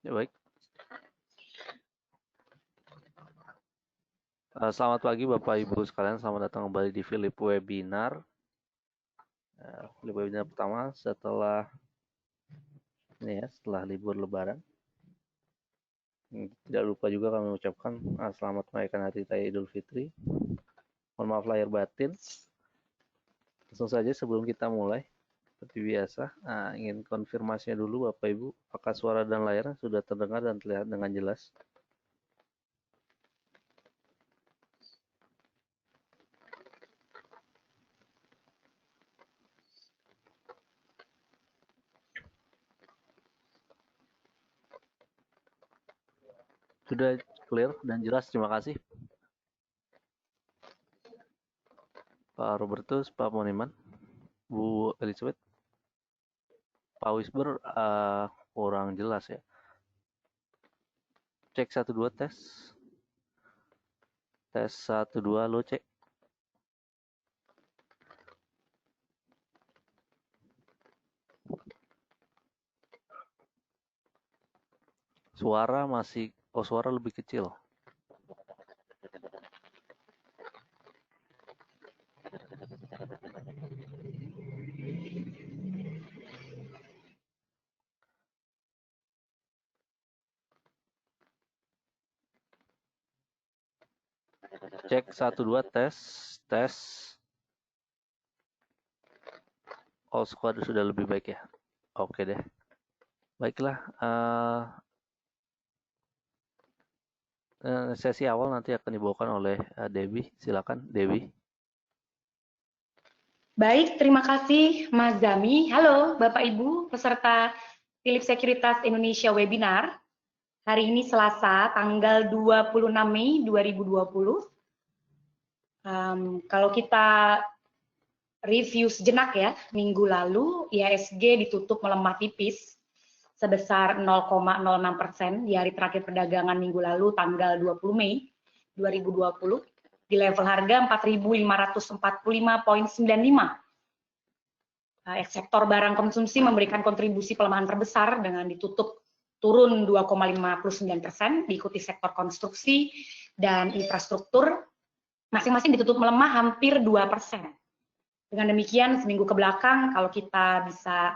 Ya, baik. Selamat pagi Bapak Ibu sekalian, selamat datang kembali di Philip Webinar. Philip Webinar pertama setelah libur Lebaran. Tidak lupa juga kami mengucapkan selamat merayakan Hari Raya Idul Fitri. Mohon maaf lahir batin. Langsung saja sebelum kita mulai, seperti biasa, ingin konfirmasinya dulu Bapak Ibu, apakah suara dan layar sudah terdengar dan terlihat dengan jelas? Sudah clear dan jelas, terima kasih. Pak Robertus, Pak Moniman, Bu Elizabeth, Pak Wisber kurang jelas ya. Cek 1-2 tes. Tes 1-2 lo cek. Suara masih, suara lebih kecil. Cek 1-2 tes. Tes. All squad sudah lebih baik ya. Oke deh. Baiklah. Sesi awal nanti akan dibawakan oleh Debbie. Silakan Debbie. Baik, terima kasih Mas Zami. Halo Bapak Ibu peserta Philip Sekuritas Indonesia Webinar. Hari ini Selasa, tanggal 26 Mei 2020. Kalau kita review sejenak ya, minggu lalu IHSG ditutup melemah tipis sebesar 0,06% di hari terakhir perdagangan minggu lalu tanggal 20 Mei 2020 di level harga 4.545,95. Sektor barang konsumsi memberikan kontribusi pelemahan terbesar dengan ditutup turun 2,59%, diikuti sektor konstruksi dan infrastruktur, masing-masing ditutup melemah hampir 2%. Dengan demikian, seminggu ke belakang, kalau kita bisa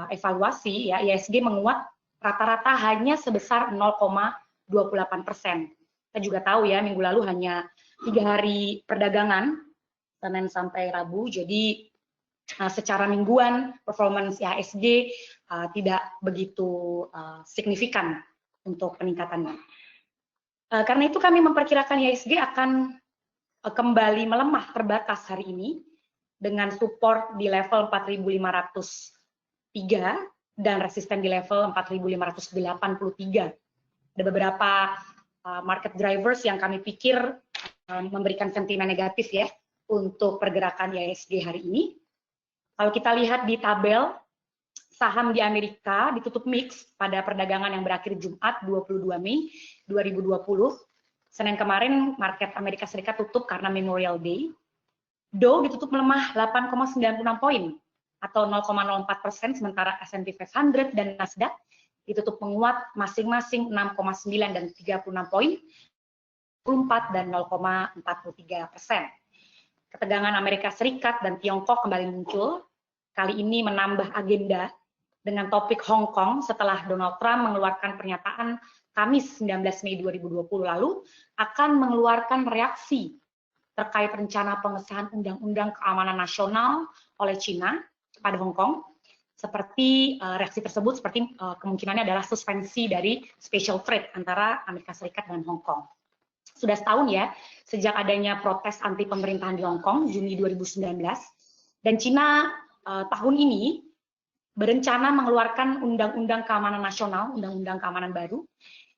evaluasi, ya IHSG menguat rata-rata hanya sebesar 0,28%. Kita juga tahu ya, minggu lalu hanya 3 hari perdagangan, Senin sampai Rabu, jadi secara mingguan performance IHSG tidak begitu signifikan untuk peningkatannya. Karena itu kami memperkirakan IHSG akan kembali melemah terbatas hari ini dengan support di level 4.503 dan resisten di level 4.583. Ada beberapa market drivers yang kami pikir memberikan sentimen negatif ya untuk pergerakan IHSG hari ini. Kalau kita lihat di tabel, saham di Amerika ditutup mix pada perdagangan yang berakhir Jumat 22 Mei 2020. Senin kemarin market Amerika Serikat tutup karena Memorial Day. Dow ditutup melemah 8,96 poin atau 0,04%, sementara S&P 500 dan Nasdaq ditutup menguat masing-masing 6,9 dan 36 poin, 4 dan 0,43%. Ketegangan Amerika Serikat dan Tiongkok kembali muncul, kali ini menambah agenda dengan topik Hong Kong setelah Donald Trump mengeluarkan pernyataan Kamis 19 Mei 2020 lalu akan mengeluarkan reaksi terkait rencana pengesahan Undang-Undang Keamanan Nasional oleh China kepada Hong Kong. Seperti reaksi tersebut seperti kemungkinannya adalah suspensi dari special trade antara Amerika Serikat dan Hong Kong. Sudah setahun ya, sejak adanya protes anti pemerintahan di Hong Kong, Juni 2019, dan Cina tahun ini berencana mengeluarkan Undang-Undang Keamanan Nasional, Undang-Undang Keamanan baru,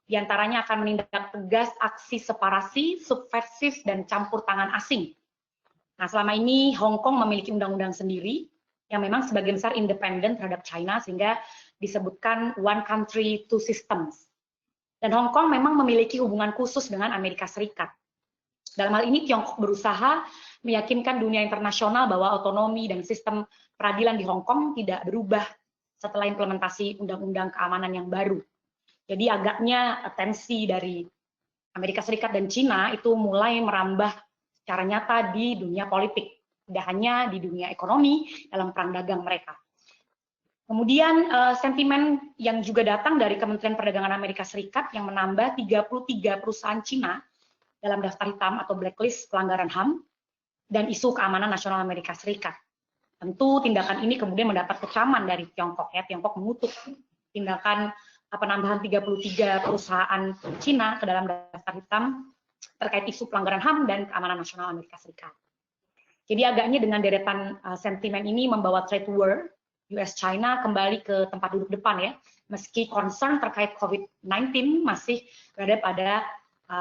diantaranya akan menindak tegas aksi separasi, subversif, dan campur tangan asing. Nah, selama ini Hong Kong memiliki undang-undang sendiri, yang memang sebagian besar independen terhadap China, sehingga disebutkan one country, two systems. Dan Hong Kong memang memiliki hubungan khusus dengan Amerika Serikat. Dalam hal ini Tiongkok berusaha meyakinkan dunia internasional bahwa otonomi dan sistem peradilan di Hong Kong tidak berubah setelah implementasi Undang-Undang Keamanan yang baru. Jadi agaknya tensi dari Amerika Serikat dan Cina itu mulai merambah secara nyata di dunia politik, tidak hanya di dunia ekonomi dalam perang dagang mereka. Kemudian sentimen yang juga datang dari Kementerian Perdagangan Amerika Serikat yang menambah 33 perusahaan Cina dalam daftar hitam atau blacklist pelanggaran HAM dan isu keamanan nasional Amerika Serikat. Tentu tindakan ini kemudian mendapat kecaman dari Tiongkok ya. Tiongkok mengutuk tindakan penambahan 33 perusahaan Cina ke dalam daftar hitam terkait isu pelanggaran HAM dan keamanan nasional Amerika Serikat. Jadi agaknya dengan deretan sentimen ini membawa trade war US-China kembali ke tempat duduk depan ya, meski concern terkait COVID-19 masih berada pada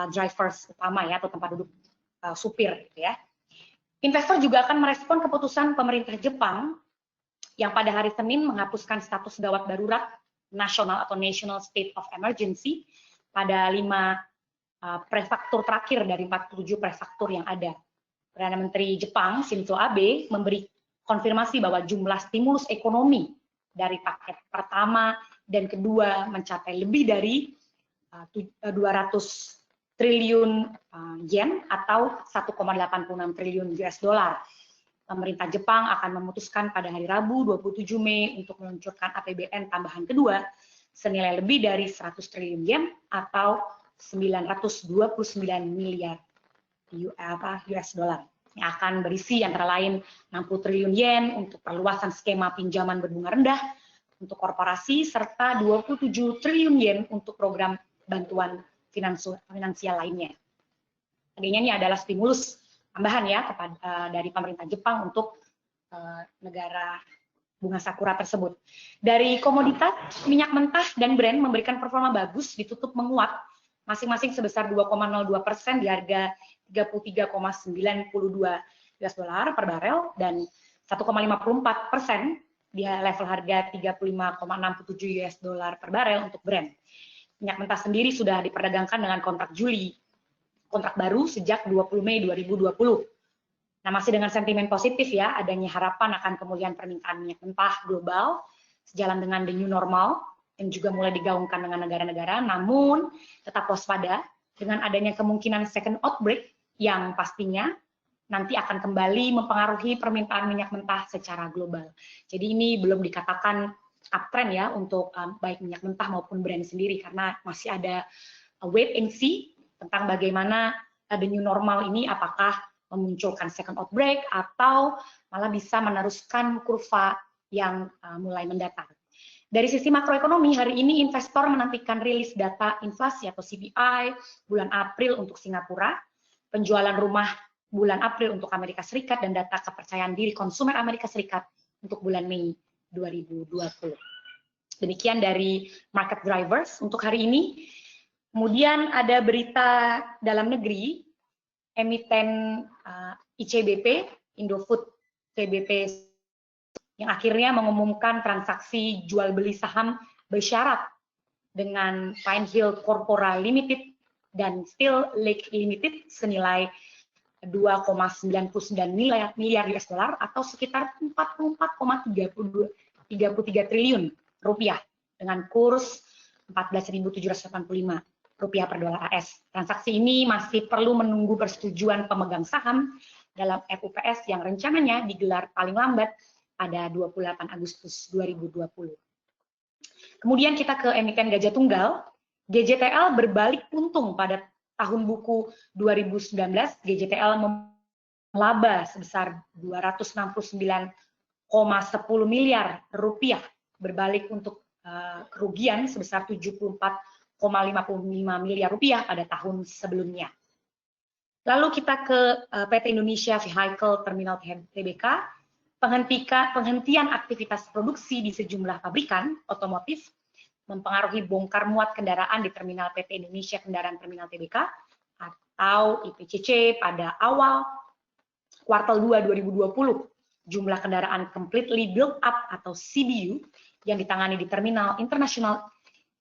drivers utama ya, atau tempat duduk supir gitu ya. Investor juga akan merespon keputusan pemerintah Jepang yang pada hari Senin menghapuskan status gawat darurat nasional atau national state of emergency pada 5 prefektur terakhir dari 47 prefektur yang ada. Perdana Menteri Jepang Shinzo Abe memberi konfirmasi bahwa jumlah stimulus ekonomi dari paket pertama dan kedua mencapai lebih dari 200 triliun yen atau 1,86 triliun US dollar. Pemerintah Jepang akan memutuskan pada hari Rabu 27 Mei untuk meluncurkan APBN tambahan kedua senilai lebih dari 100 triliun yen atau 929 miliar US dollar. Yang akan berisi antara lain 60 triliun yen untuk perluasan skema pinjaman berbunga rendah untuk korporasi serta 27 triliun yen untuk program bantuan finansial lainnya. Artinya ini adalah stimulus tambahan ya dari pemerintah Jepang untuk negara bunga sakura tersebut. Dari komoditas, minyak mentah dan Brent memberikan performa bagus, ditutup menguat masing-masing sebesar 2,02% di harga 33,92 US dollar per barel dan 1,54% di level harga 35,67 US dollar per barel untuk Brent. Minyak mentah sendiri sudah diperdagangkan dengan kontrak Juli, kontrak baru sejak 20 Mei 2020. Nah, masih dengan sentimen positif ya, adanya harapan akan kemuliaan permintaan minyak mentah global sejalan dengan the new normal yang juga mulai digaungkan dengan negara-negara, namun tetap waspada dengan adanya kemungkinan second outbreak yang pastinya nanti akan kembali mempengaruhi permintaan minyak mentah secara global. Jadi ini belum dikatakan uptrend ya untuk baik minyak mentah maupun Brent sendiri karena masih ada wait and see tentang bagaimana the new normal ini apakah memunculkan second outbreak atau malah bisa meneruskan kurva yang mulai mendatar. Dari sisi makroekonomi, hari ini investor menantikan rilis data inflasi atau CPI bulan April untuk Singapura, penjualan rumah bulan April untuk Amerika Serikat, dan data kepercayaan diri konsumen Amerika Serikat untuk bulan Mei 2020. Demikian dari market drivers untuk hari ini. Kemudian ada berita dalam negeri, emiten ICBP, Indofood CBP, yang akhirnya mengumumkan transaksi jual beli saham bersyarat dengan Pine Hill Corpora Limited dan Steel Lake Limited senilai 2,99 miliar US dollar atau sekitar 44,33 triliun rupiah dengan kurs 14.785 rupiah per dolar AS. Transaksi ini masih perlu menunggu persetujuan pemegang saham dalam FUPS yang rencananya digelar paling lambat pada 28 Agustus 2020. Kemudian kita ke emiten gajah tunggal. GJTL berbalik untung pada tahun buku 2019. GJTL melaba sebesar 269,10 miliar rupiah, berbalik untuk kerugian sebesar 74,55 miliar rupiah pada tahun sebelumnya. Lalu kita ke PT Indonesia Vehicle Terminal Tbk. Penghentian aktivitas produksi di sejumlah pabrikan otomotif mempengaruhi bongkar muat kendaraan di terminal PT Indonesia Kendaraan Terminal Tbk atau IPCC pada awal kuartal 2 2020. Jumlah kendaraan completely built up atau CBU yang ditangani di Terminal Internasional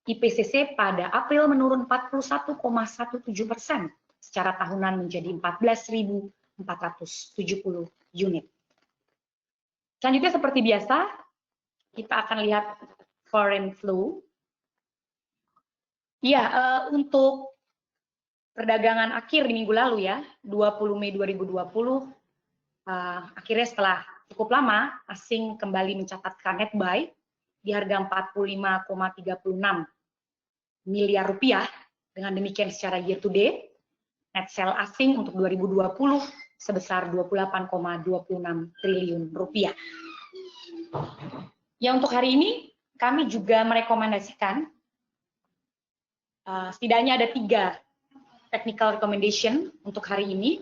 IPCC pada April menurun 41,17% secara tahunan menjadi 14.470 unit. Selanjutnya seperti biasa, kita akan lihat foreign flow. Iya, untuk perdagangan akhir di minggu lalu ya, 20 Mei 2020, akhirnya setelah cukup lama, asing kembali mencatatkan net buy di harga 45,36 miliar rupiah. Dengan demikian secara year to date, net sell asing untuk 2020 sebesar 28,26 triliun rupiah. Ya, untuk hari ini kami juga merekomendasikan setidaknya ada 3 technical recommendation untuk hari ini.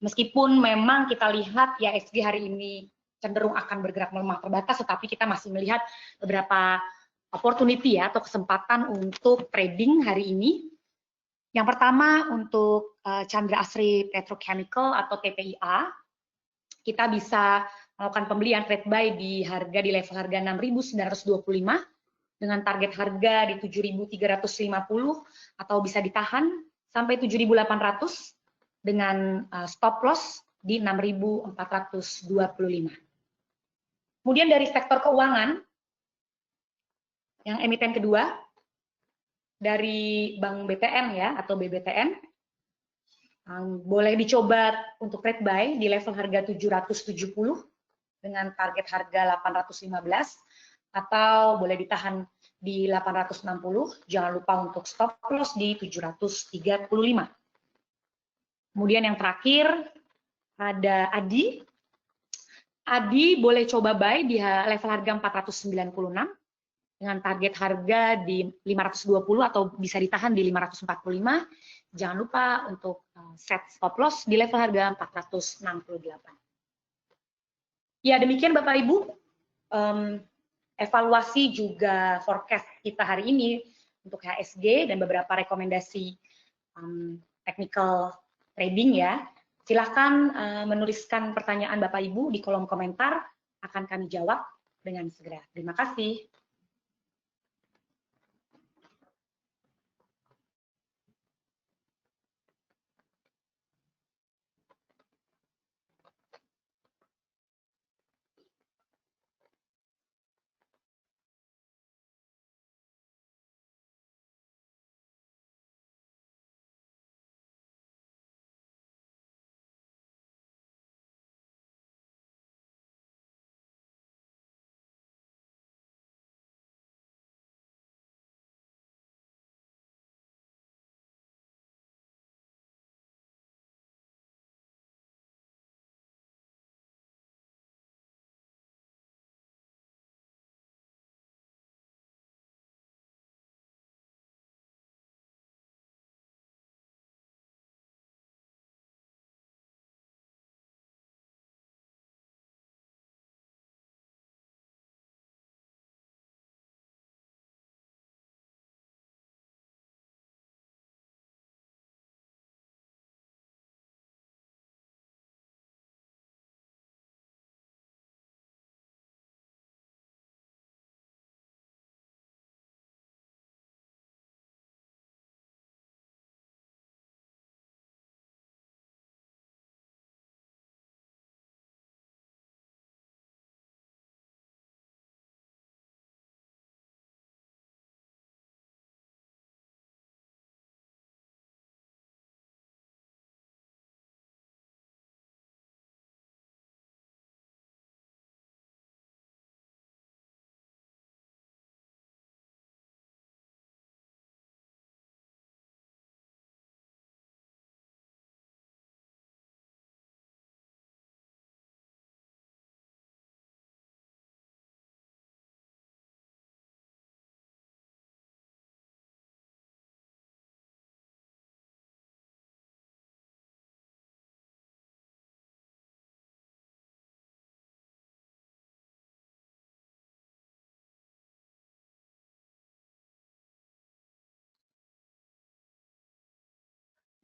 Meskipun memang kita lihat ya IHSG hari ini cenderung akan bergerak melemah terbatas, tetapi kita masih melihat beberapa opportunity ya atau kesempatan untuk trading hari ini. Yang pertama untuk Chandra Asri Petrochemical atau TPIA, kita bisa melakukan pembelian trade buy di level harga 6.925 dengan target harga di 7.350 atau bisa ditahan sampai 7.800 dengan stop loss di 6.425. Kemudian dari sektor keuangan, yang emiten kedua dari Bank BTN ya atau BBTN, boleh dicoba untuk trade buy di level harga 770 dengan target harga 815 atau boleh ditahan di 860. Jangan lupa untuk stop loss di 735. Kemudian yang terakhir ada ADI. ADI boleh coba buy di level harga 496 dengan target harga di 520 atau bisa ditahan di 545. Jangan lupa untuk set stop loss di level harga 468. Ya, demikian Bapak Ibu evaluasi juga forecast kita hari ini untuk IHSG dan beberapa rekomendasi technical trading ya. Silahkan menuliskan pertanyaan Bapak Ibu di kolom komentar, akan kami jawab dengan segera. Terima kasih.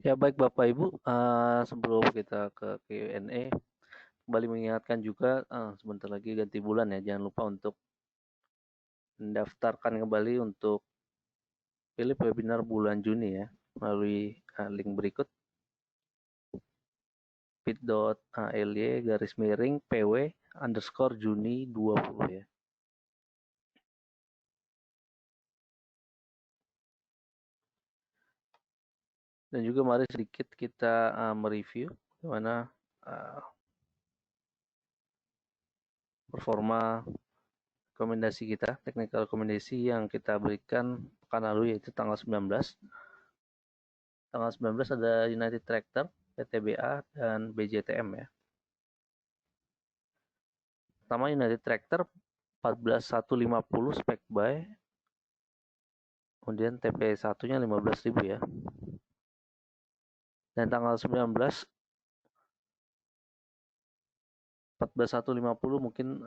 Ya baik Bapak Ibu, sebelum kita ke Q&A, kembali mengingatkan juga sebentar lagi ganti bulan ya, jangan lupa untuk mendaftarkan kembali untuk Philip webinar bulan Juni ya, melalui link berikut bit.ly/pw_Juni 20 ya. Dan juga mari sedikit kita mereview bagaimana performa rekomendasi kita, technical rekomendasi yang kita berikan pekan lalu, yaitu tanggal 19. Tanggal 19 ada United Tractor, PTBA, dan BJTM ya. Pertama United Tractor 14.150 spec buy, kemudian TP1-nya 15.000 ya. Dan tanggal 19 14.150 mungkin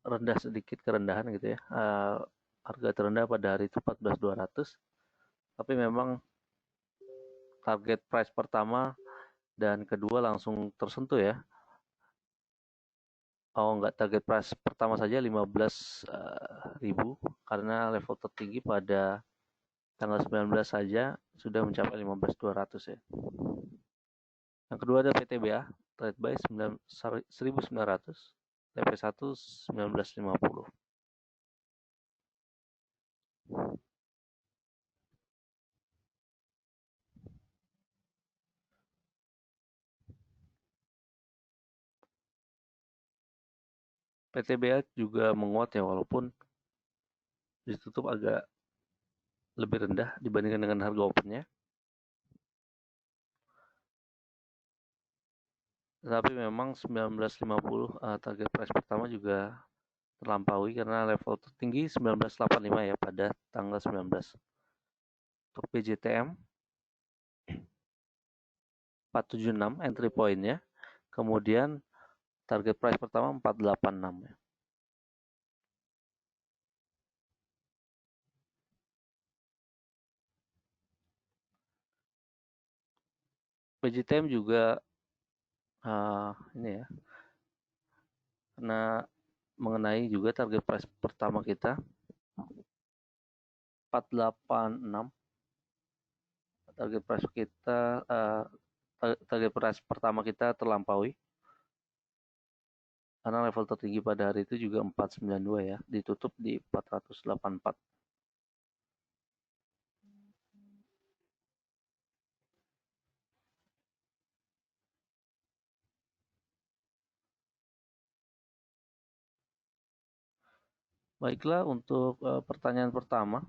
rendah sedikit, kerendahan gitu ya. Harga terendah pada hari itu 14.200. Tapi memang target price pertama dan kedua langsung tersentuh ya. Oh enggak, target price pertama saja 15.000 karena level tertinggi pada tanggal 19 saja sudah mencapai 15.200 ya. Yang kedua ada PTBA, trade buy 1.900, TP1 19.50. PTBA juga menguat ya, walaupun ditutup agak lebih rendah dibandingkan dengan harga opennya. Tapi memang 19.50 target price pertama juga terlampaui karena level tertinggi 19.85 ya pada tanggal 19. Untuk BJTM 476 entry point-nya. Kemudian target price pertama 486 ya. BJTM juga ini ya, karena mengenai juga target price pertama kita 486. Target price kita target price pertama kita terlampaui karena level tertinggi pada hari itu juga 492 ya, ditutup di 484. Baiklah, untuk pertanyaan pertama.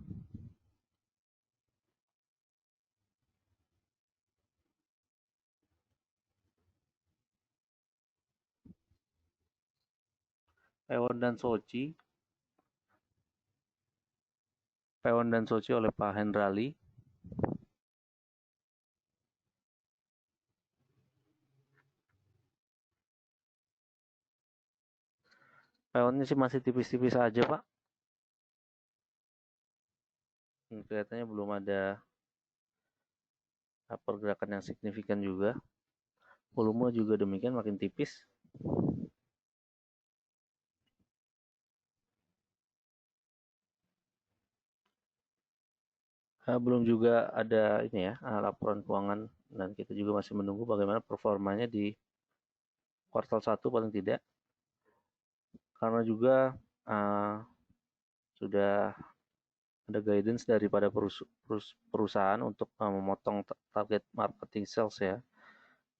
Pewon dan Soci. Pewon dan Soci oleh Pak Hendrali. Pewonnya sih masih tipis-tipis aja, Pak. Kelihatannya belum ada pergerakan yang signifikan juga. Volume juga demikian, makin tipis. Belum juga ada ini ya, laporan keuangan, dan kita juga masih menunggu bagaimana performanya di kuartal 1 paling tidak. Karena juga sudah ada guidance daripada perusahaan untuk memotong target marketing sales ya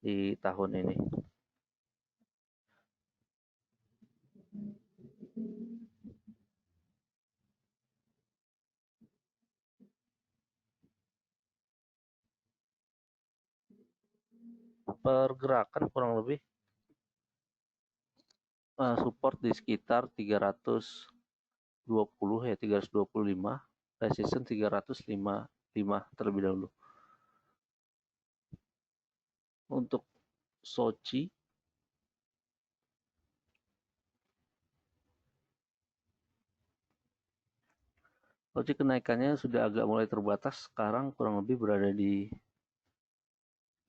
di tahun ini. Pergerakan kurang lebih support di sekitar 320 ya, 325, resistance 305 terlebih dahulu. Untuk Soci kenaikannya sudah agak mulai terbatas, sekarang kurang lebih berada di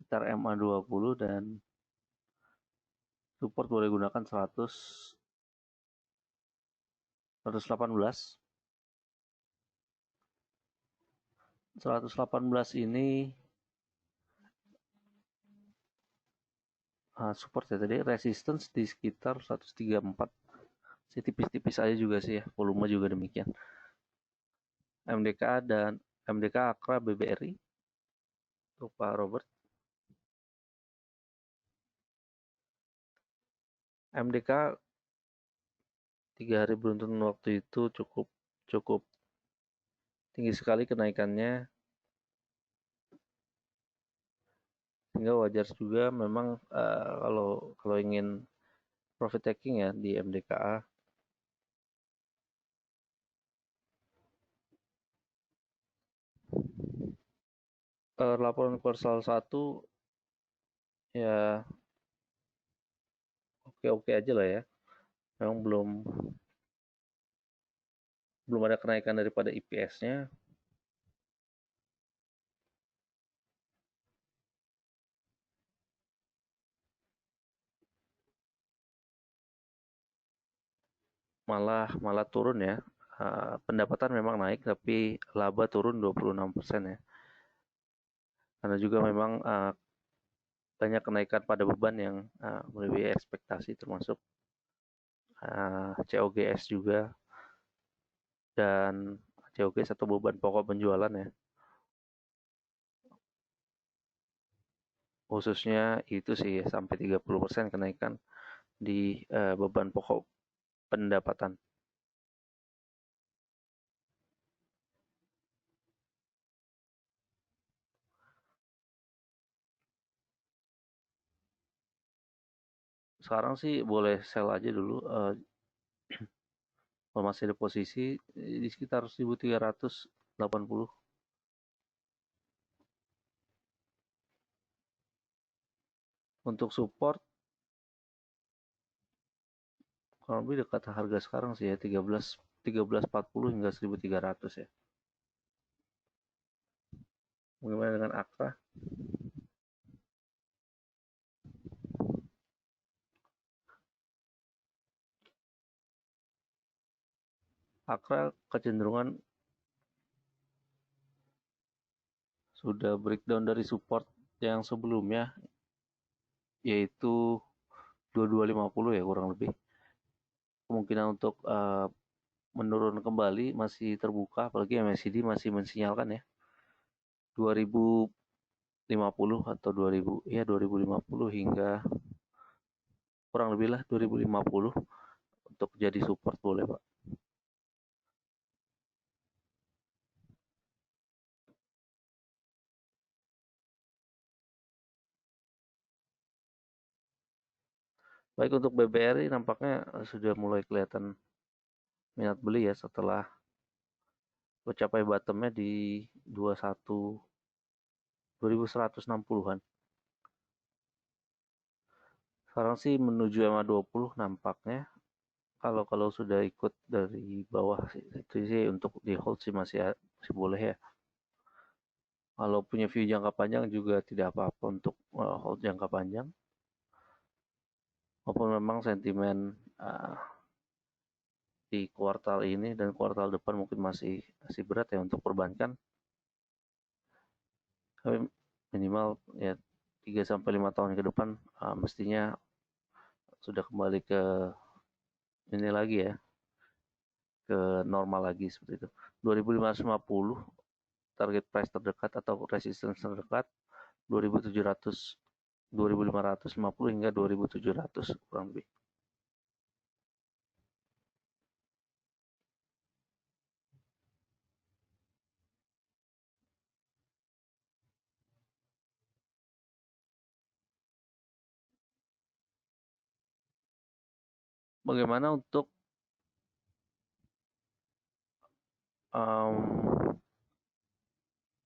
sekitar MA20 dan support boleh gunakan 118. 118 ini support ya, tadi resistance di sekitar 134. Tipis-tipis aja juga sih ya, volume juga demikian. MDK dan MDK Akra BBRI Untuk Pak Robert. MDK 3 hari beruntun waktu itu cukup cukup tinggi sekali kenaikannya, sehingga wajar juga memang kalau ingin profit taking ya di MDKA. Laporan kuartal 1 ya oke-oke aja lah ya. Memang belum ada kenaikan daripada EPS-nya. Malah turun ya. Pendapatan memang naik tapi laba turun 26% ya. Karena juga memang banyak kenaikan pada beban yang melebihi ekspektasi, termasuk COGS juga, dan COGS atau beban pokok penjualan ya. Khususnya itu sih sampai 30% kenaikan di beban pokok pendapatan. Sekarang sih boleh sell aja dulu, kalau masih ada posisi di sekitar 1380. Untuk support kurang lebih dekat harga sekarang sih ya, 1340 hingga 1300 ya. Bagaimana dengan Akra? Akra kecenderungan sudah breakdown dari support yang sebelumnya, yaitu 2250 ya kurang lebih. Kemungkinan untuk menurun kembali masih terbuka, apalagi MACD masih mensinyalkan ya 2050 atau 2050 hingga kurang lebih lah 2050 untuk jadi support boleh Pak. Baik, untuk BBRI nampaknya sudah mulai kelihatan minat beli ya setelah mencapai bottomnya di 21.160-an. Sekarang sih menuju MA20 nampaknya. Kalau sudah ikut dari bawah sih, itu sih untuk di hold sih masih boleh ya. Kalau punya view jangka panjang juga tidak apa-apa untuk hold jangka panjang. Walaupun memang sentimen di kuartal ini dan kuartal depan mungkin masih berat ya untuk perbankan. Tapi minimal ya 3 sampai 5 tahun ke depan mestinya sudah kembali ke ini lagi ya, ke normal lagi seperti itu. 2550 target price terdekat atau resistance terdekat, 2700, 2550 hingga 2700 kurang lebih. Bagaimana untuk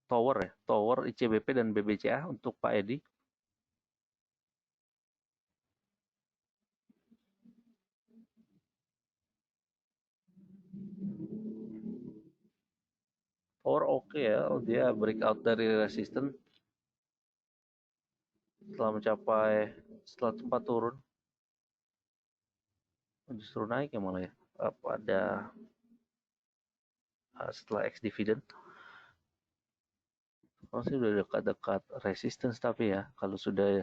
tower ya, tower ICBP dan BBCA untuk Pak Edi? Tower oke ya, dia breakout dari resistance setelah sempat turun, justru naik ya malah ya pada setelah ex dividend. Kalau sih udah dekat-dekat resistance, tapi ya kalau sudah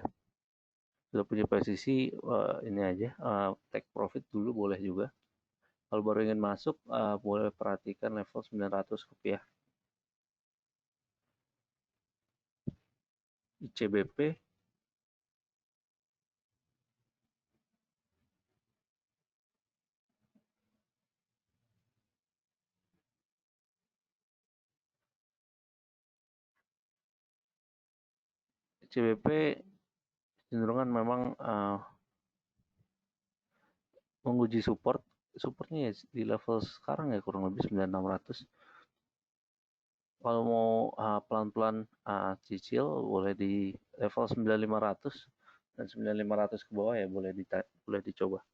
punya posisi ini aja take profit dulu boleh juga. Kalau baru ingin masuk boleh perhatikan level 900 rupiah. ICBP cenderungan memang menguji supportnya ya di level sekarang ya kurang lebih 9600. Kalau mau pelan-pelan cicil boleh di level 9500 dan 9500 ke bawah ya boleh dicoba.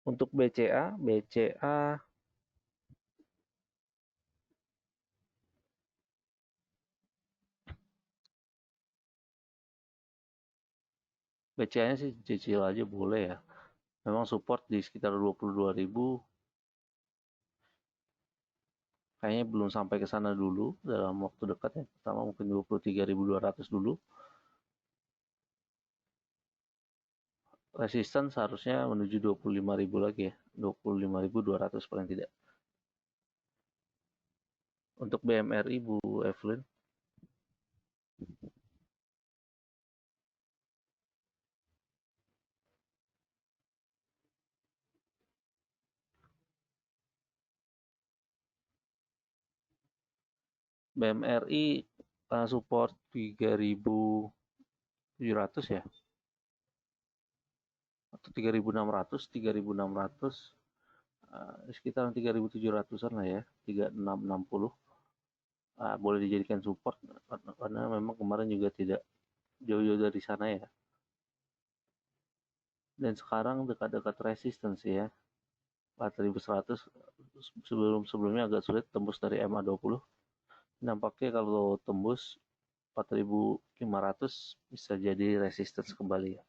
Untuk BCA-nya sih cicil aja boleh ya. Memang support di sekitar 22.000. Kayaknya belum sampai ke sana dulu dalam waktu dekat ya. Pertama mungkin 23.200 dulu. Resistance harusnya menuju 25.000 lagi ya. 25.200 paling tidak. Untuk BMRI Bu Evelyn. BMRI support 3.700 ya. Atau 3.600, 3.600 sekitar 3.700-an lah ya, 3.660. Boleh dijadikan support karena memang kemarin juga tidak jauh-jauh dari sana ya. Dan sekarang dekat-dekat resistance ya. 4.100 sebelumnya agak sulit tembus dari MA20. Nampaknya kalau tembus 4.500 bisa jadi resistance kembali ya.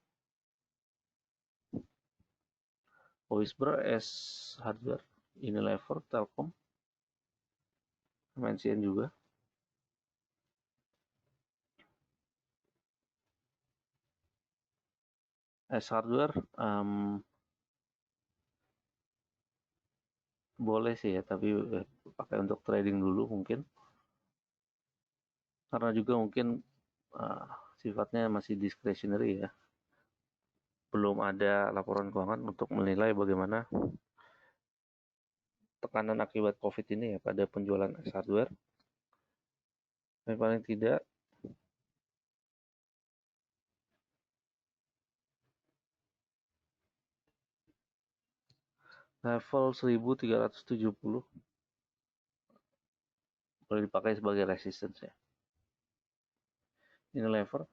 Whisper S Hardware, Unilever, Telkom, MNCN juga. S Hardware boleh sih ya, tapi pakai untuk trading dulu mungkin. Karena juga mungkin sifatnya masih discretionary ya. Belum ada laporan keuangan untuk menilai bagaimana tekanan akibat COVID ini ya pada penjualan S Hardware. Tapi paling tidak level 1370 boleh dipakai sebagai resistance ya. Ini lever.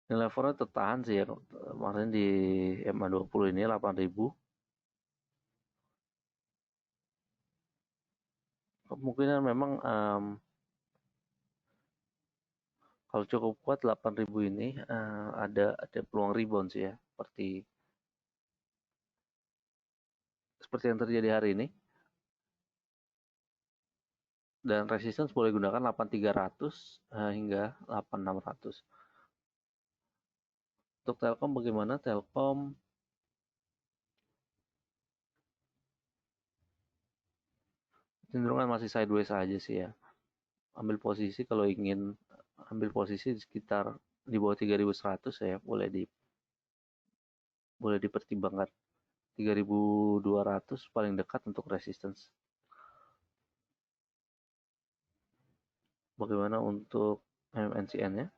Ini levernya tertahan sih ya. Kemarin di MA20 ini 8.000. Kemungkinan memang kalau cukup kuat 8.000 ini ada peluang rebound sih ya. Seperti yang terjadi hari ini. Dan resistance boleh gunakan 8.300 hingga 8.600. Untuk Telkom bagaimana? Telkom cenderungan masih sideways aja sih ya. Ambil posisi kalau ingin ambil posisi di sekitar di bawah 3.100 ya boleh dipertimbangkan. 3.200 paling dekat untuk resistance. Bagaimana untuk MNCN-nya?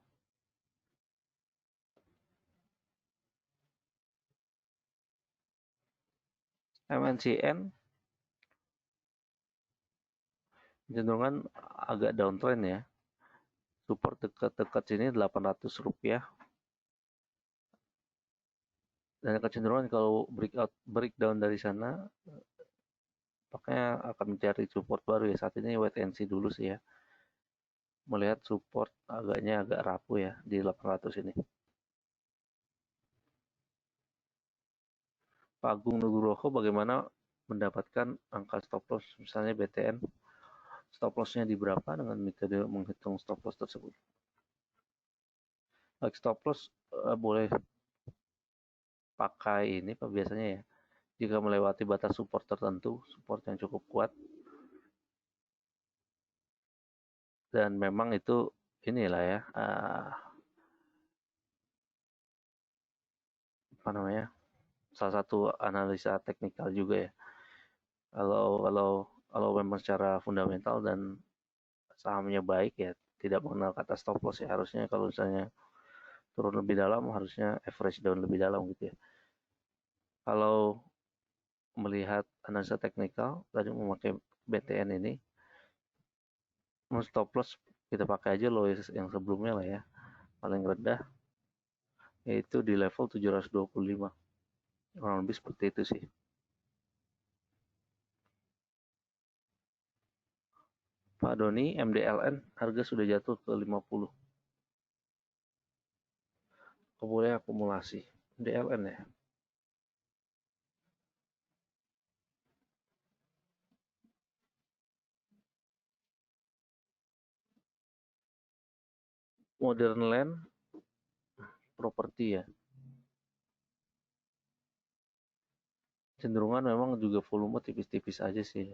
MNCN cenderungan agak downtrend ya. Support dekat-dekat sini 800 rupiah. Dan kecenderungan kalau breakdown dari sana pakai akan mencari support baru ya. Saat ini wait and see dulu sih ya. melihat support agak rapuh ya di 800 ini. Pak Agung Nugroho bagaimana mendapatkan angka stop loss, misalnya BTN, stop loss-nya di berapa dengan metode menghitung stop loss tersebut. Like stop loss boleh pakai ini Pak biasanya ya, jika melewati batas support tertentu, support yang cukup kuat, dan memang itu inilah ya, apa namanya, salah satu analisa teknikal juga ya. Kalau memang secara fundamental dan sahamnya baik ya, tidak mengenal kata stop loss ya, harusnya kalau misalnya turun lebih dalam harusnya average down lebih dalam gitu ya. Kalau melihat analisa teknikal tadi memakai BTN ini, stop loss kita pakai aja low yang sebelumnya lah ya, paling rendah yaitu di level 725, kurang lebih seperti itu sih. Pak Doni, MDLN harga sudah jatuh ke 50. Boleh akumulasi MDLN ya. Modern Land properti ya. Cenderungan memang juga volume tipis-tipis aja sih.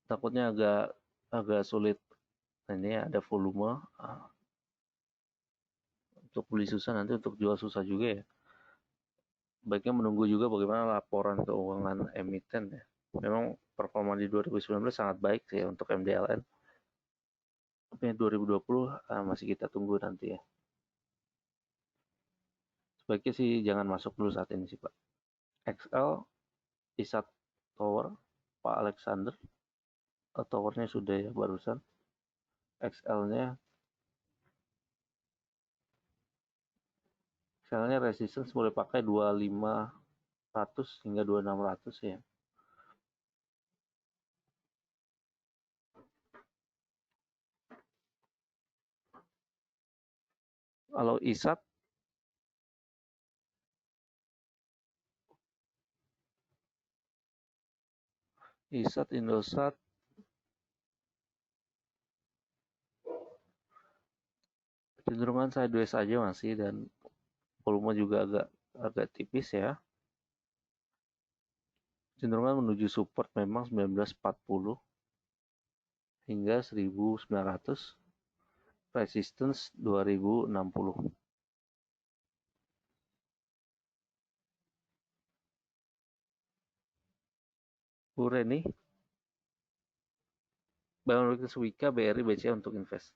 Takutnya agak sulit. Nah, ini ada volume untuk beli susah, nanti untuk jual susah juga ya. Baiknya menunggu juga bagaimana laporan keuangan emiten ya. Memang performa di 2019 sangat baik sih ya untuk MDLN. Tapi 2020 masih kita tunggu nanti ya. Sebaiknya sih jangan masuk dulu saat ini sih Pak. XL, Isat Tower, Pak Alexander. Towernya sudah ya barusan. XL-nya resistance boleh pakai 2500 hingga 2600 ya. Kalau ISAT Indosat cenderungan sideways aja masih, dan volume juga agak tipis ya. Cenderungan menuju support memang 1940 hingga 1900, resistance 2060. Bu Reni, Bank Indonesia Wika, BRI, BCA untuk invest.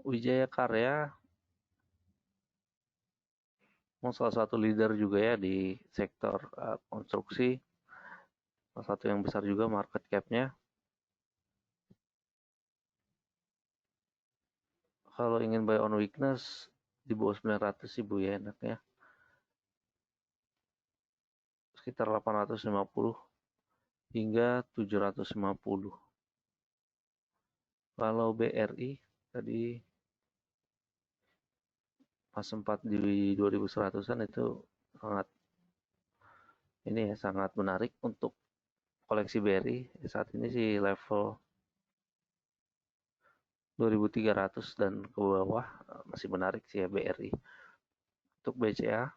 Wijaya Karya salah satu leader juga ya di sektor konstruksi, salah satu yang besar juga market cap-nya. Kalau ingin buy on weakness di bawah 900 sih Bu ya, enaknya sekitar 850 hingga 750. Kalau BRI tadi pas sempat di 2100-an itu sangat ini ya, sangat menarik untuk koleksi BRI. Saat ini sih level 2300 dan ke bawah masih menarik sih ya BRI. Untuk BCA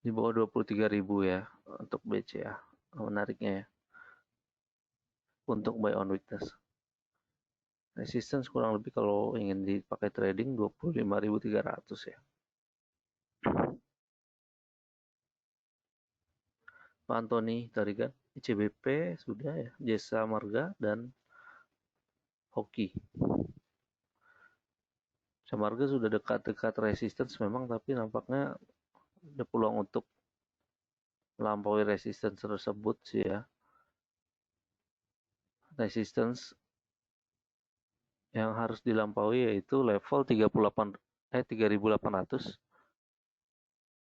di bawah 23.000 ya untuk BCA, menariknya ya untuk buy on weakness. Resistance kurang lebih kalau ingin dipakai trading 25.300 ya. Pak Antoni Tarigan. ICBP sudah ya, Jasa Marga dan Hoki. Jasa Marga sudah dekat-dekat resistance memang, tapi nampaknya ada peluang untuk melampaui resistance tersebut sih ya. Resistance yang harus dilampaui yaitu level 3.800.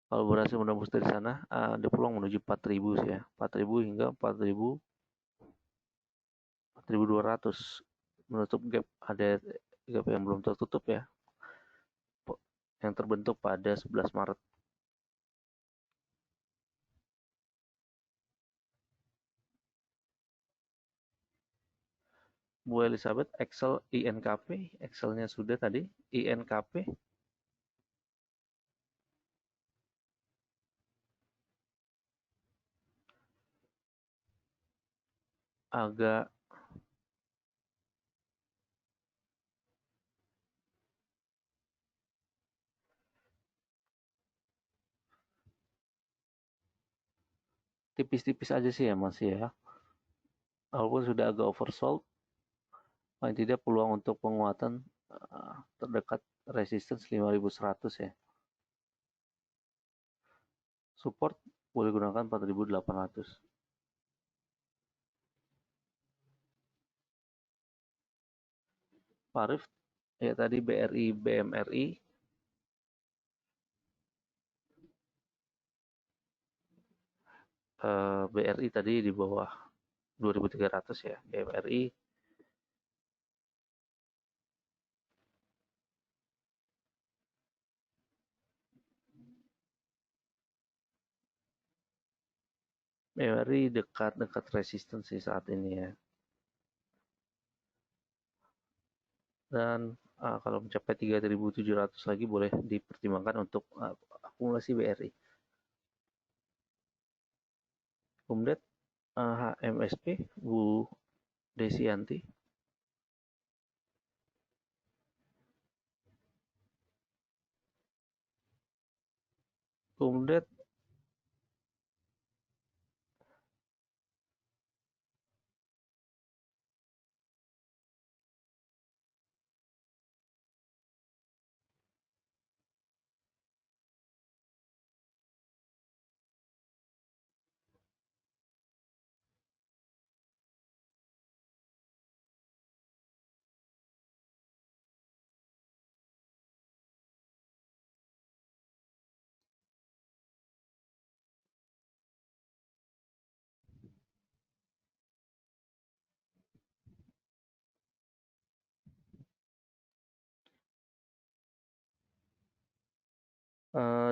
Kalau berhasil menembus dari sana, ada peluang menuju 4.000 sih ya. 4.000 hingga 4.200 menutup gap, ada gap yang belum tertutup ya, yang terbentuk pada 11 Maret. Bu Elizabeth, Excel INKP, Excelnya sudah tadi, INKP agak tipis-tipis aja sih ya masih ya. Walaupun sudah agak oversold, paling tidak peluang untuk penguatan terdekat resistance 5.100 ya. Support boleh gunakan 4.800. Parif ya tadi BRI, BMRI BRI tadi di bawah 2.300 ya, BMRI dekat-dekat resistance saat ini ya. Dan kalau mencapai 3.700 lagi boleh dipertimbangkan untuk akumulasi BRI. Kemudian HMSP, Bu Desianti. Kemudian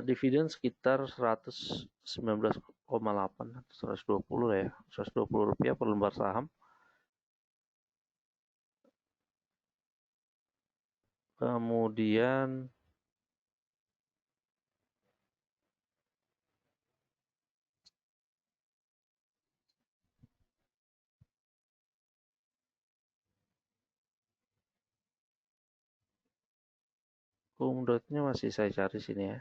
dividen sekitar 119,8 atau 120 lah ya, 120 rupiah per lembar saham. Kemudian kemudiannya masih saya cari sini ya.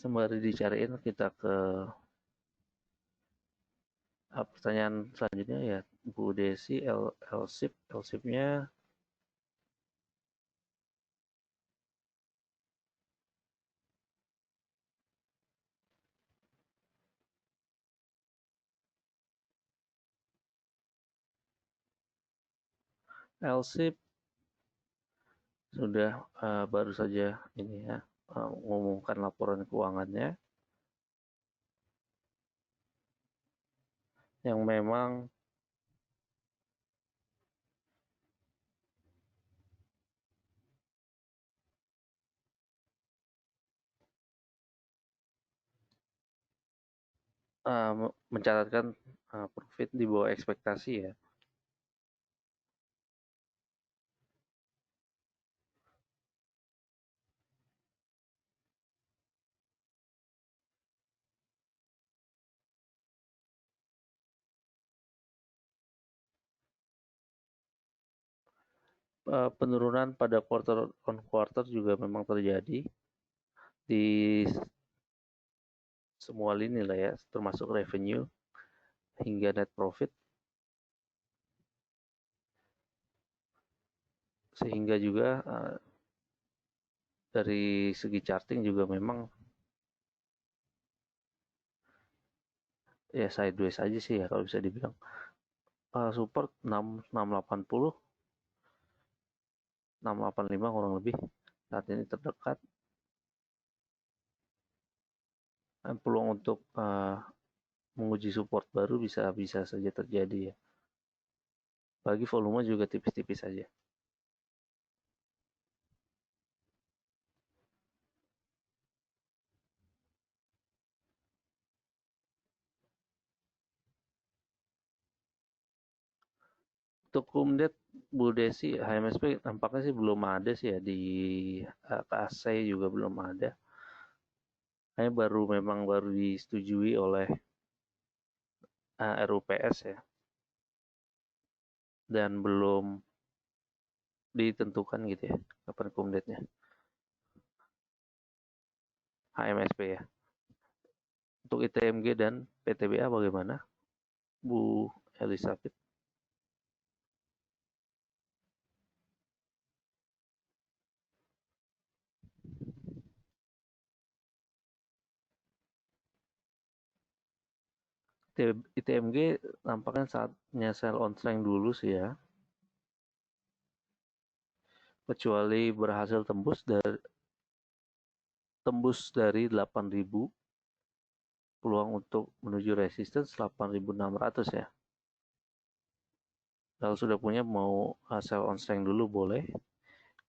Sembari dicariin kita ke pertanyaan selanjutnya ya, Bu Desi, LSIP-nya LSIP sudah baru saja ini ya mengumumkan laporan keuangannya yang memang mencatatkan profit di bawah ekspektasi ya. penurunan pada quarter on quarter juga memang terjadi di semua lini lah ya, termasuk revenue hingga net profit, sehingga juga dari segi charting juga memang ya sideways aja sih ya kalau bisa dibilang. Support 680 685 kurang lebih saat ini terdekat. Peluang untuk menguji support baru bisa saja terjadi ya. Bagi volume juga tipis-tipis saja. Untuk kumdet Bu Desi, HMSP nampaknya sih belum ada sih ya, di KAC juga belum ada. Kayaknya memang baru disetujui oleh RUPS ya, dan belum ditentukan gitu ya kapan kumdetnya. HMSP ya. Untuk ITMG dan PTBA bagaimana, Bu Elizabeth? ITMG nampaknya saatnya sell on strength dulu sih ya. Kecuali berhasil tembus dari 8.000, peluang untuk menuju resistance 8.600 ya. Kalau sudah punya mau sell on strength dulu boleh.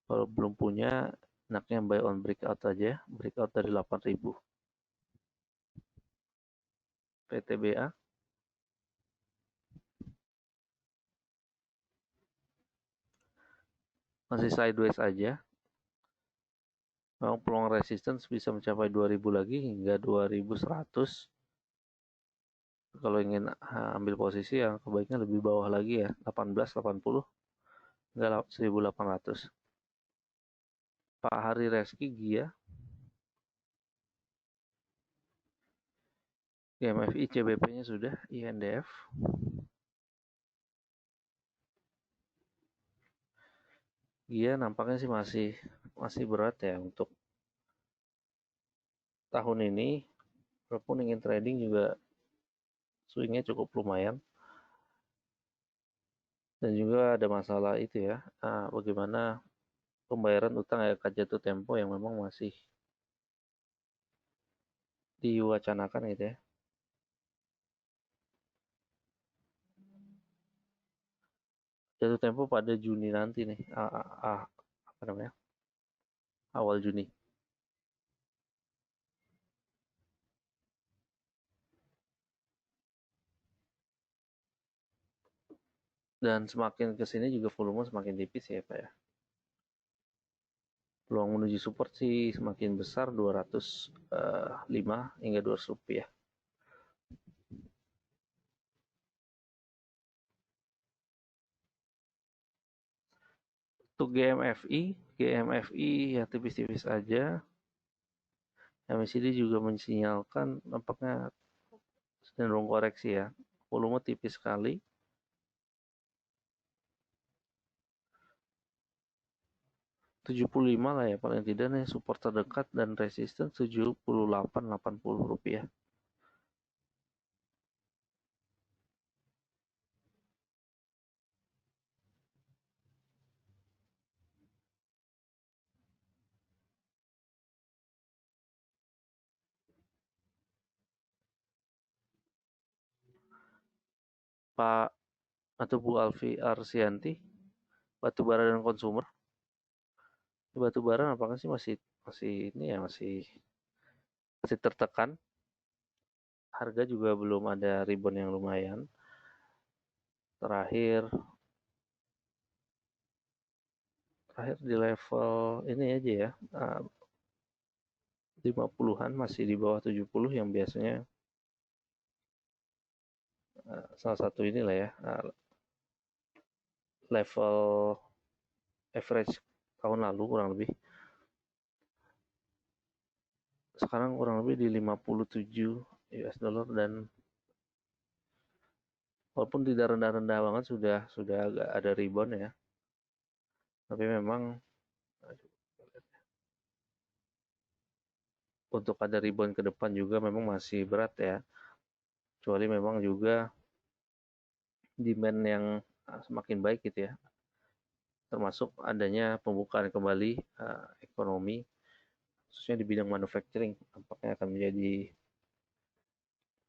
Kalau belum punya, enaknya buy on breakout aja, breakout dari 8.000. PTBA masih sideways aja. Memang peluang resistance bisa mencapai 2.000 lagi hingga 2.100. Kalau ingin ambil posisi yang kebaiknya lebih bawah lagi ya, 1880 hingga 1.800. Pak Hari Reski Gia, GMFI CBP-nya sudah, INDF. Gia nampaknya sih masih berat ya untuk tahun ini. Walaupun ingin trading juga swingnya cukup lumayan. Dan juga ada masalah itu ya, bagaimana pembayaran utang ya jatuh tempo yang memang masih diwacanakan gitu ya. Jatuh tempo pada Juni nanti nih, apa namanya, awal Juni. Dan semakin kesini juga volume semakin tipis ya Pak ya. Peluang menuju support sih semakin besar, 205 hingga 200 rupiah. Untuk GMFI ya tipis-tipis aja. MACD juga mensinyalkan nampaknya cenderung koreksi ya. Volume tipis sekali. 75 lah ya paling tidak nih support terdekat, dan resistance 78-80 rupiah. Pak atau Bu Alfi Arsianti, batubara dan konsumer. Batubara nampaknya sih masih ini ya, masih tertekan. Harga juga belum ada rebound yang lumayan. Terakhir di level ini aja ya, 50-an, masih di bawah 70 yang biasanya salah satu inilah ya, level average tahun lalu kurang lebih. Sekarang kurang lebih di 57 US dollar, dan walaupun tidak rendah-rendah banget, sudah agak ada rebound ya. Tapi memang untuk ada rebound ke depan juga memang masih berat ya. Kecuali memang juga demand yang semakin baik gitu ya. Termasuk adanya pembukaan kembali ekonomi, khususnya di bidang manufacturing, tampaknya akan menjadi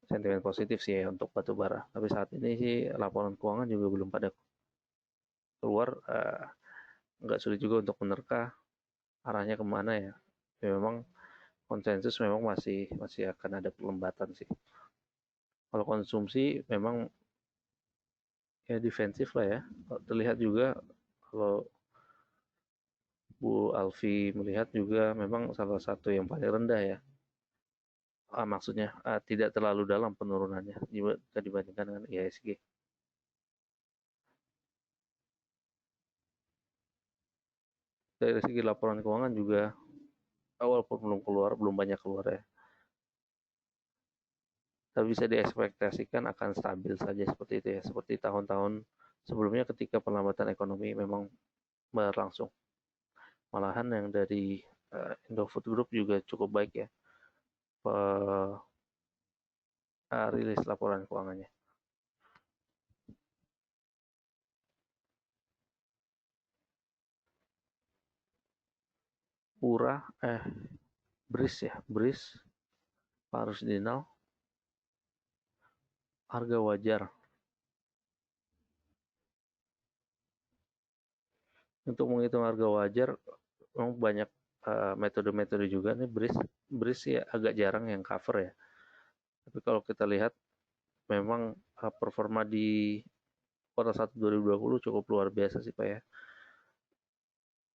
sentimen positif sih ya untuk batu bara. Tapi saat ini sih laporan keuangan juga belum pada keluar, nggak sulit juga untuk menerka arahnya kemana ya. Ya memang konsensus memang masih akan ada pelembatan sih. Kalau konsumsi memang ya defensif lah ya. Terlihat juga kalau Bu Alfi melihat juga memang salah satu yang paling rendah ya. Maksudnya tidak terlalu dalam penurunannya jika dibandingkan dengan IHSG. Dari segi laporan keuangan juga walaupun belum banyak keluar ya, tapi bisa diekspektasikan akan stabil saja seperti itu ya, seperti tahun-tahun sebelumnya ketika perlambatan ekonomi memang berlangsung. Malahan yang dari Indofood Group juga cukup baik ya, rilis laporan keuangannya. BRIS Paris Dinal, harga wajar. Untuk menghitung harga wajar memang banyak metode-metode juga nih. BRIS ya agak jarang yang cover ya. Tapi kalau kita lihat memang performa di kuartal 1 2020 cukup luar biasa sih Pak ya.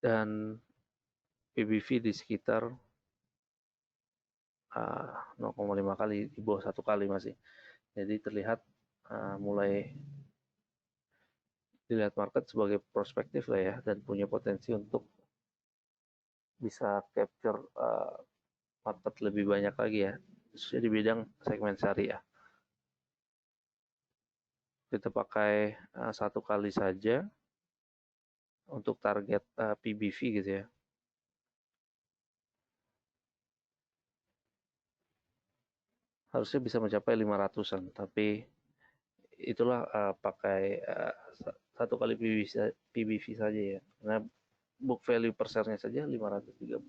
Dan PBV di sekitar 0,5 kali, di bawah 1 kali masih. Jadi terlihat mulai dilihat market sebagai prospektif lah ya, dan punya potensi untuk bisa capture market lebih banyak lagi ya, khususnya di bidang segmen syariah. Kita pakai 1 kali saja untuk target PBV gitu ya. Harusnya bisa mencapai 500-an, tapi itulah pakai 1 kali PBV saja ya. Karena book value per share-nya saja 532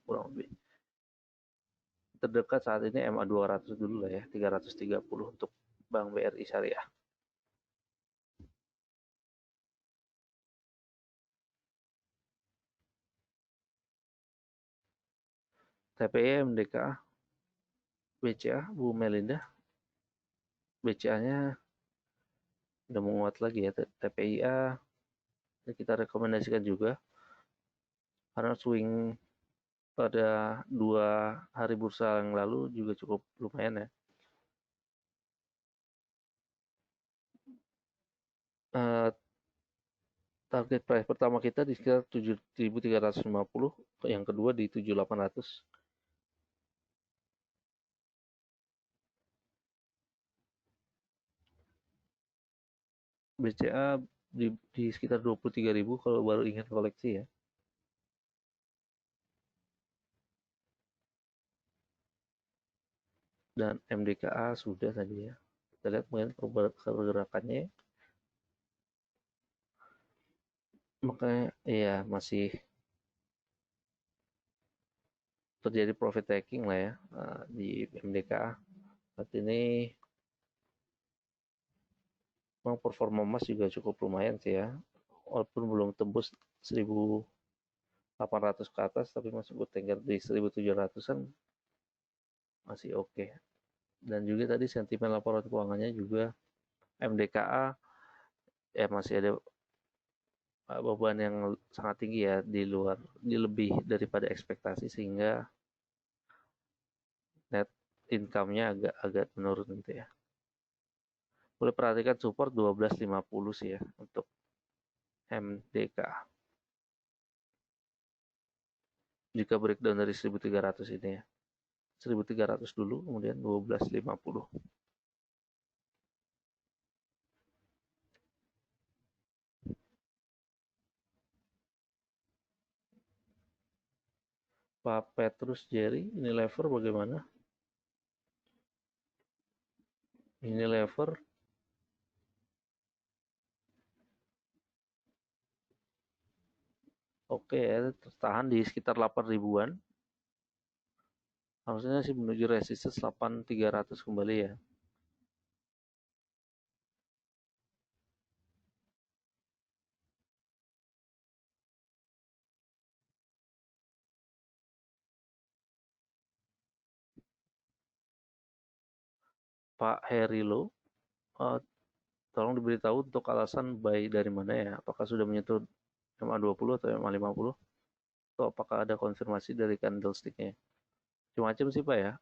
kurang lebih. Terdekat saat ini MA 200 dulu lah ya, 330 untuk Bank BRI Syariah. TPI, MDKA, BCA, Bu Melinda. BCA-nya udah menguat lagi ya. TPIA kita rekomendasikan juga karena swing pada 2 hari bursa yang lalu juga cukup lumayan ya. Target price pertama kita di sekitar 7.350, yang kedua di 7.800. BCA di sekitar 23.000 kalau baru ingin koleksi ya. Dan MDKA sudah tadi ya. Kita lihat mungkin pergerakannya. Makanya ya masih terjadi profit taking lah ya di MDKA. Saat ini memang performa emas juga cukup lumayan sih ya. Walaupun belum tembus 1.800 ke atas, tapi masih bertengger di 1.700-an masih oke. Dan juga tadi sentimen laporan keuangannya juga MDKA ya masih ada beban yang sangat tinggi ya, di lebih daripada ekspektasi, sehingga net income-nya agak menurun gitu ya. Boleh perhatikan support 12.50 sih ya untuk MDKA. jika breakdown dari 1300 ini ya. 1300 dulu, kemudian 1250. Pak Petrus Jerry, ini lever bagaimana? Ini lever oke ya, tertahan di sekitar 8 ribuan. Harusnya sih menuju resistance 8300 kembali ya. Pak Herilo, tolong diberitahu untuk alasan buy dari mana ya? Apakah sudah menyentuh MA20 atau MA50? Atau apakah ada konfirmasi dari candlestick-nya? Macam-macam sih Pak ya.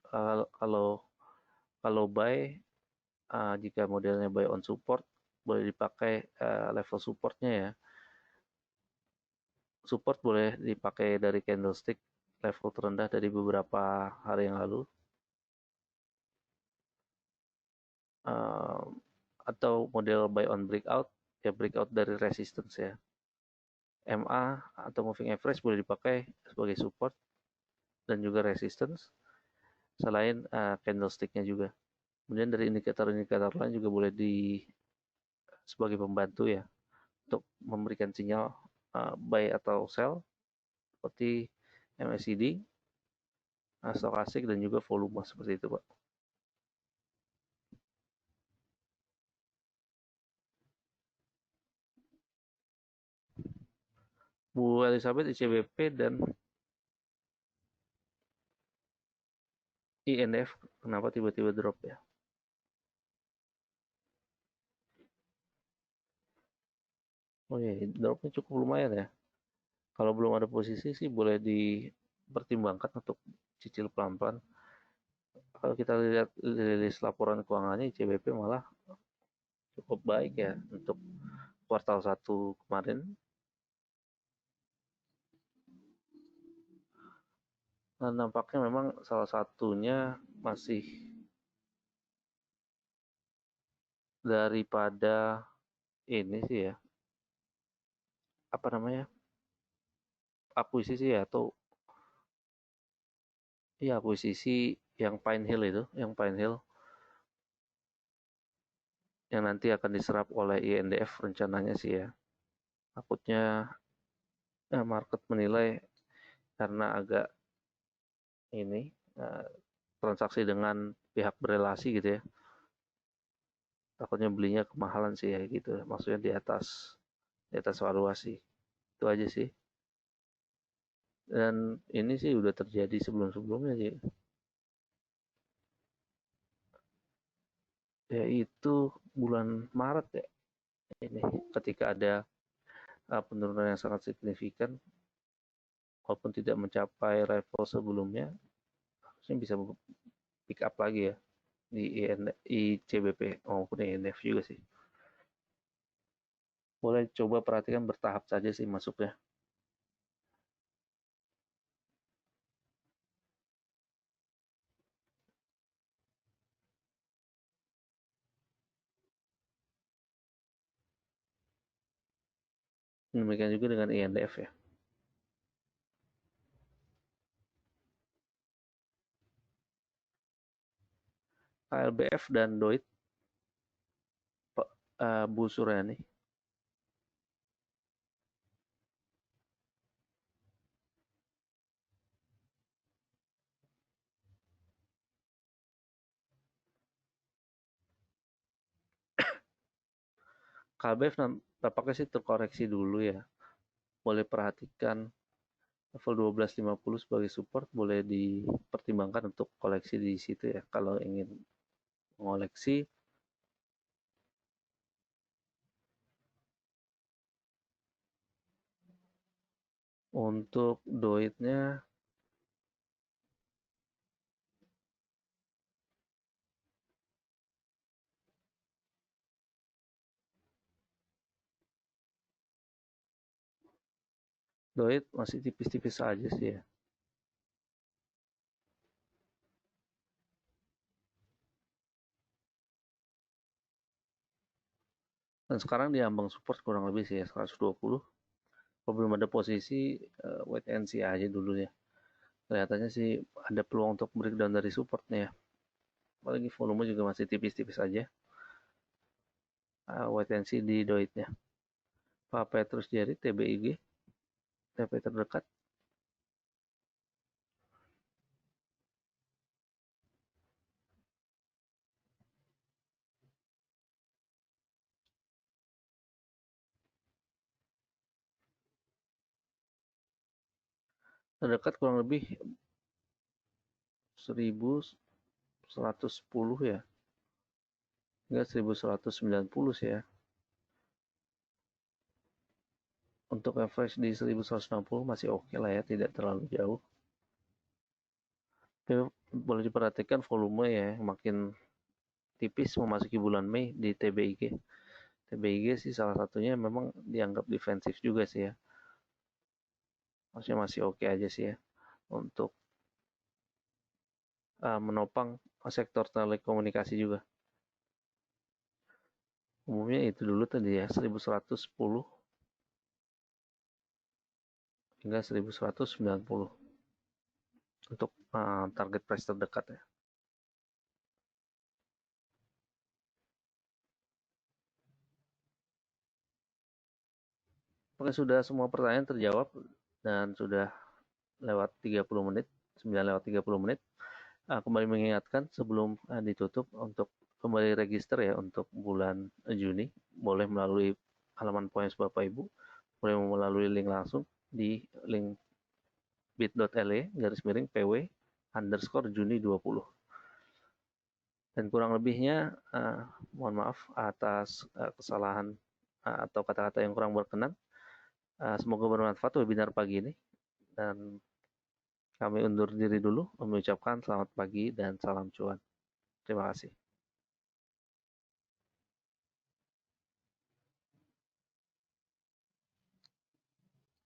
Kalau buy, jika modelnya buy on support, boleh dipakai level supportnya ya. Support boleh dipakai dari candlestick level terendah dari beberapa hari yang lalu. Atau model buy on breakout, ya breakout dari resistance ya. MA atau moving average boleh dipakai sebagai support dan juga resistance selain candlestick-nya juga. Kemudian dari indikator-indikator lain juga boleh sebagai pembantu ya untuk memberikan sinyal buy atau sell seperti MACD, stokastik dan juga volume seperti itu Pak. Bu Elizabeth ICBP dan INF kenapa tiba-tiba drop ya? Oh iya, dropnya cukup lumayan ya. Kalau belum ada posisi sih boleh dipertimbangkan untuk cicil pelan-pelan. Kalau kita lihat rilis laporan keuangannya ICBP malah cukup baik ya untuk kuartal 1 kemarin. Nah, nampaknya memang salah satunya masih daripada ini sih ya, apa namanya, akuisisi ya, atau ya akuisisi yang Pine Hill itu, yang Pine Hill yang nanti akan diserap oleh INDF rencananya sih ya. Takutnya market menilai karena agak ini transaksi dengan pihak berelasi gitu ya. Takutnya belinya kemahalan sih ya gitu. Maksudnya di atas valuasi. Itu aja sih. Dan ini sih udah terjadi sebelum-sebelumnya sih. Yaitu bulan Maret ya. Ini ketika ada penurunan yang sangat signifikan walaupun tidak mencapai level sebelumnya harusnya bisa pick up lagi ya di ICBP maupun INF juga sih. Boleh coba perhatikan bertahap saja sih masuknya. Demikian juga dengan INDF ya. KLBF dan Doit, Bu Suryani. KLBF tampaknya sih terkoreksi dulu ya. Boleh perhatikan level 1250 sebagai support, boleh dipertimbangkan untuk koleksi di situ ya. Kalau ingin mengoleksi, untuk Doitnya Doit masih tipis-tipis aja sih ya. Dan sekarang di ambang support kurang lebih sih ya 120. Kalau belum ada posisi wait and see aja dulu ya. Kelihatannya sih ada peluang untuk breakdown dari supportnya ya. Apalagi volume juga masih tipis-tipis aja. Wait and see di doitnya. Pak Petrus Jari TBIG, TP terdekat. Terdekat kurang lebih 1110 ya. Enggak 1190 sih ya. Untuk average di 1160 masih oke lah ya, tidak terlalu jauh. Tapi boleh diperhatikan volume ya, makin tipis memasuki bulan Mei di TBIG. TBIG sih salah satunya memang dianggap defensif juga sih ya. Maksudnya masih oke aja sih ya untuk menopang sektor telekomunikasi juga. Umumnya itu dulu tadi ya, 1110 hingga 1190 untuk target price terdekat ya. Oke, sudah semua pertanyaan terjawab dan sudah lewat 30 menit, 9 lewat 30 menit. Kembali mengingatkan sebelum ditutup untuk kembali register ya untuk bulan Juni, boleh melalui halaman Points Bapak Ibu, boleh melalui link langsung di link bit.ly/PW_Juni 20. Dan kurang lebihnya mohon maaf atas kesalahan atau kata-kata yang kurang berkenan. Semoga bermanfaat webinar pagi ini, dan kami undur diri dulu mengucapkan selamat pagi dan salam cuan. Terima kasih.